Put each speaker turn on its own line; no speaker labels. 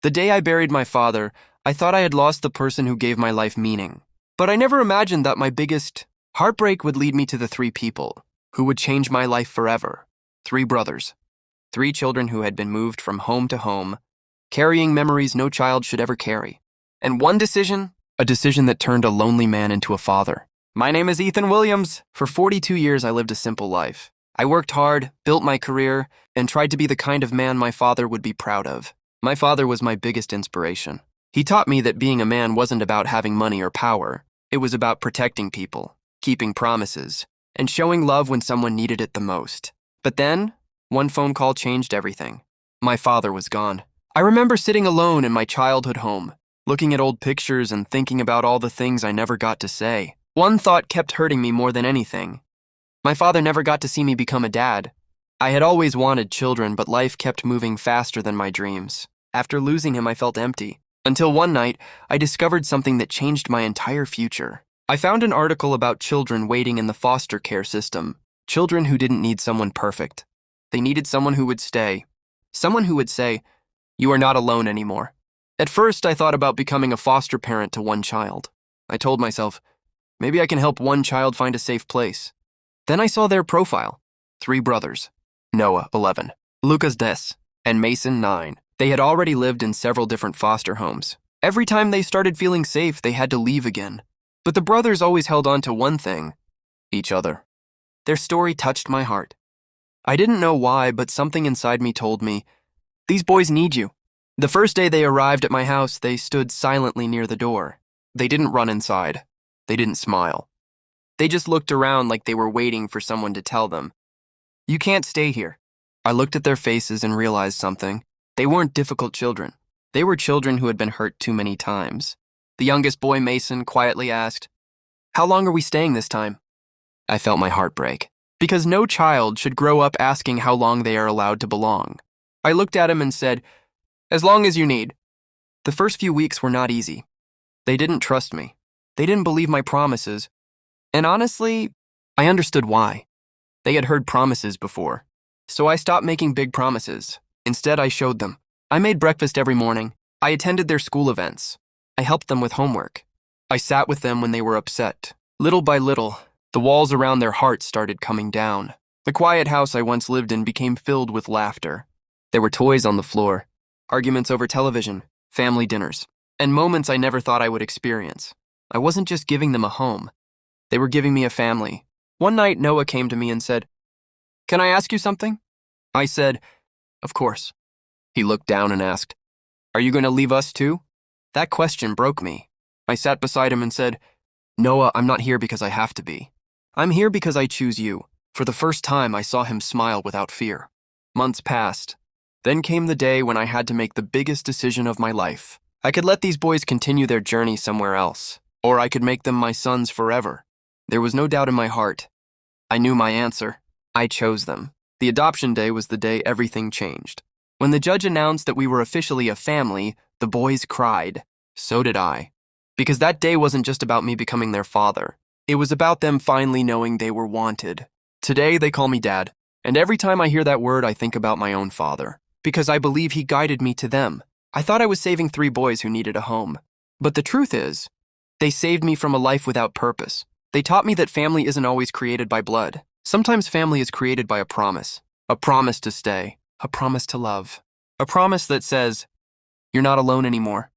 The day I buried my father, I thought I had lost the person who gave my life meaning. But I never imagined that my biggest heartbreak would lead me to the three people who would change my life forever. Three brothers. Three children who had been moved from home to home, carrying memories no child should ever carry. And one decision, a decision that turned a lonely man into a father. My name is Ethan Williams. For 42 years, I lived a simple life. I worked hard, built my career, and tried to be the kind of man my father would be proud of. My father was my biggest inspiration. He taught me that being a man wasn't about having money or power. It was about protecting people, keeping promises, and showing love when someone needed it the most. But then, one phone call changed everything. My father was gone. I remember sitting alone in my childhood home, looking at old pictures and thinking about all the things I never got to say. One thought kept hurting me more than anything. My father never got to see me become a dad. I had always wanted children, but life kept moving faster than my dreams. After losing him, I felt empty. Until one night, I discovered something that changed my entire future. I found an article about children waiting in the foster care system. Children who didn't need someone perfect. They needed someone who would stay. Someone who would say, "You are not alone anymore." At first, I thought about becoming a foster parent to one child. I told myself, maybe I can help one child find a safe place. Then I saw their profile. Three brothers. Noah, 11. Lucas, 10. And Mason, 9. They had already lived in several different foster homes. Every time they started feeling safe, they had to leave again. But the brothers always held on to one thing: each other. Their story touched my heart. I didn't know why, but something inside me told me, these boys need you. The first day they arrived at my house, they stood silently near the door. They didn't run inside. They didn't smile. They just looked around like they were waiting for someone to tell them, "You can't stay here." I looked at their faces and realized something. They weren't difficult children. They were children who had been hurt too many times. The youngest boy, Mason, quietly asked, "How long are we staying this time?" I felt my heart break, because no child should grow up asking how long they are allowed to belong. I looked at him and said, "As long as you need." The first few weeks were not easy. They didn't trust me. They didn't believe my promises. And honestly, I understood why. They had heard promises before. So I stopped making big promises. Instead, I showed them. I made breakfast every morning. I attended their school events. I helped them with homework. I sat with them when they were upset. Little by little, the walls around their hearts started coming down. The quiet house I once lived in became filled with laughter. There were toys on the floor, arguments over television, family dinners, and moments I never thought I would experience. I wasn't just giving them a home. They were giving me a family. One night, Noah came to me and said, "Can I ask you something?" I said, "Of course." He looked down and asked, "Are you going to leave us too?" That question broke me. I sat beside him and said, "Noah, I'm not here because I have to be. I'm here because I choose you." For the first time, I saw him smile without fear. Months passed. Then came the day when I had to make the biggest decision of my life. I could let these boys continue their journey somewhere else, or I could make them my sons forever. There was no doubt in my heart. I knew my answer. I chose them. The adoption day was the day everything changed. When the judge announced that we were officially a family, the boys cried. So did I. Because that day wasn't just about me becoming their father. It was about them finally knowing they were wanted. Today, they call me Dad. And every time I hear that word, I think about my own father. Because I believe he guided me to them. I thought I was saving three boys who needed a home. But the truth is, they saved me from a life without purpose. They taught me that family isn't always created by blood. Sometimes family is created by a promise to stay, a promise to love, a promise that says, "You're not alone anymore."